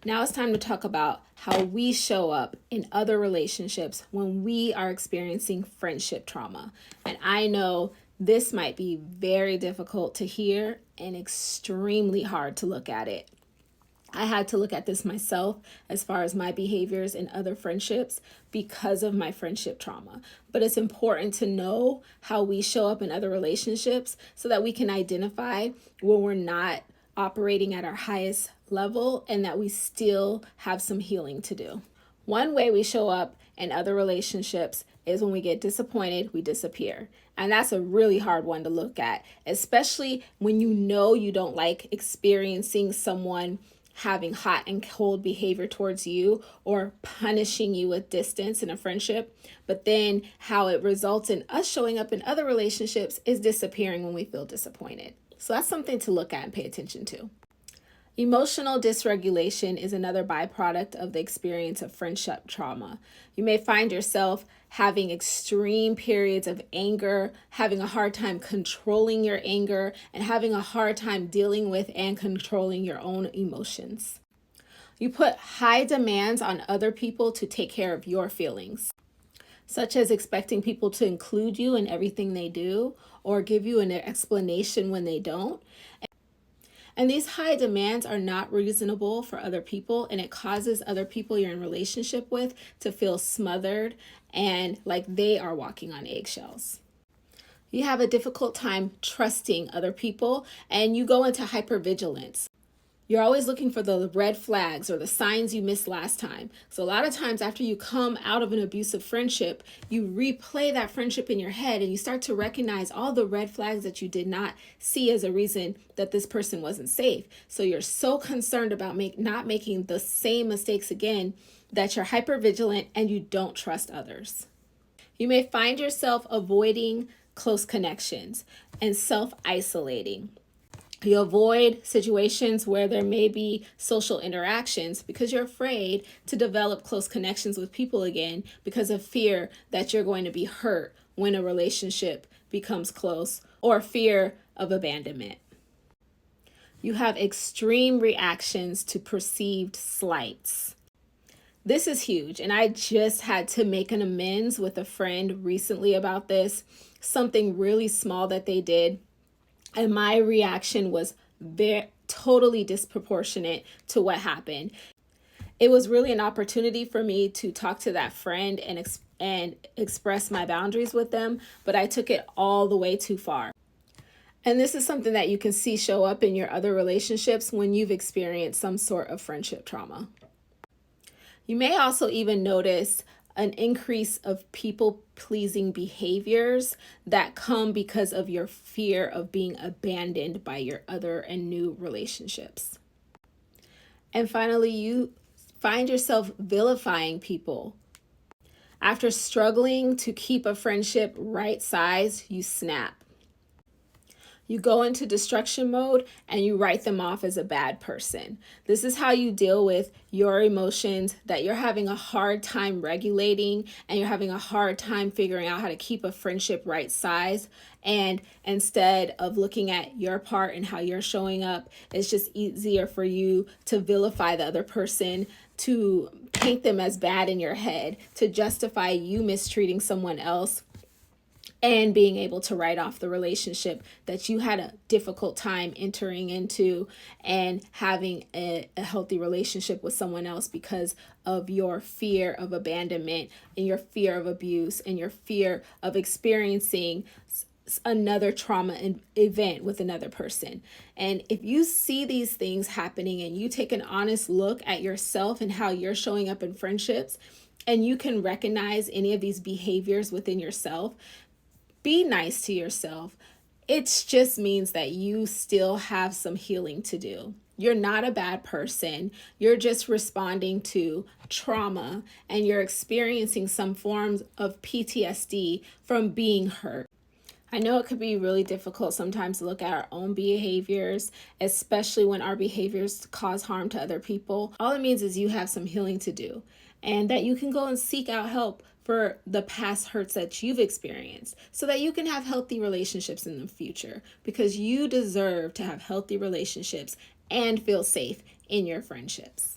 Now it's time to talk about how we show up in other relationships when we are experiencing friendship trauma. And I know this might be very difficult to hear and extremely hard to look at it. I had to look at this myself as far as my behaviors in other friendships because of my friendship trauma. But it's important to know how we show up in other relationships so that we can identify when we're not operating at our highest level and that we still have some healing to do. One way we show up in other relationships is when we get disappointed, we disappear. And that's a really hard one to look at, especially when you know you don't like experiencing someone having hot and cold behavior towards you or punishing you with distance in a friendship. But then how it results in us showing up in other relationships is disappearing when we feel disappointed. So that's something to look at and pay attention to. Emotional dysregulation is another byproduct of the experience of friendship trauma. You may find yourself having extreme periods of anger, having a hard time controlling your anger, and having a hard time dealing with and controlling your own emotions. You put high demands on other people to take care of your feelings, such as expecting people to include you in everything they do or give you an explanation when they don't. And these high demands are not reasonable for other people, and it causes other people you're in relationship with to feel smothered and like they are walking on eggshells. You have a difficult time trusting other people, and you go into hypervigilance. You're always looking for the red flags or the signs you missed last time. So a lot of times after you come out of an abusive friendship, you replay that friendship in your head and you start to recognize all the red flags that you did not see as a reason that this person wasn't safe. So you're so concerned about not making the same mistakes again that you're hypervigilant and you don't trust others. You may find yourself avoiding close connections and self-isolating. You avoid situations where there may be social interactions because you're afraid to develop close connections with people again because of fear that you're going to be hurt when a relationship becomes close or fear of abandonment. You have extreme reactions to perceived slights. This is huge, and I just had to make an amends with a friend recently about this, something really small that they did. And my reaction was totally disproportionate to what happened. It was really an opportunity for me to talk to that friend and express my boundaries with them, but I took it all the way too far. And this is something that you can see show up in your other relationships when you've experienced some sort of friendship trauma. You may also even notice an increase of people-pleasing behaviors that come because of your fear of being abandoned by your other and new relationships. And finally, you find yourself vilifying people. After struggling to keep a friendship right size, you snap. You go into destruction mode and you write them off as a bad person. This is how you deal with your emotions that you're having a hard time regulating and you're having a hard time figuring out how to keep a friendship right size. And instead of looking at your part and how you're showing up, it's just easier for you to vilify the other person, to paint them as bad in your head, to justify you mistreating someone else and being able to write off the relationship that you had a difficult time entering into and having a healthy relationship with someone else because of your fear of abandonment and your fear of abuse and your fear of experiencing another trauma event with another person. And if you see these things happening and you take an honest look at yourself and how you're showing up in friendships, and you can recognize any of these behaviors within yourself, be nice to yourself. It just means that you still have some healing to do. You're not a bad person. You're just responding to trauma and you're experiencing some forms of PTSD from being hurt. I know it could be really difficult sometimes to look at our own behaviors, especially when our behaviors cause harm to other people. All it means is you have some healing to do and that you can go and seek out help for the past hurts that you've experienced so that you can have healthy relationships in the future, because you deserve to have healthy relationships and feel safe in your friendships.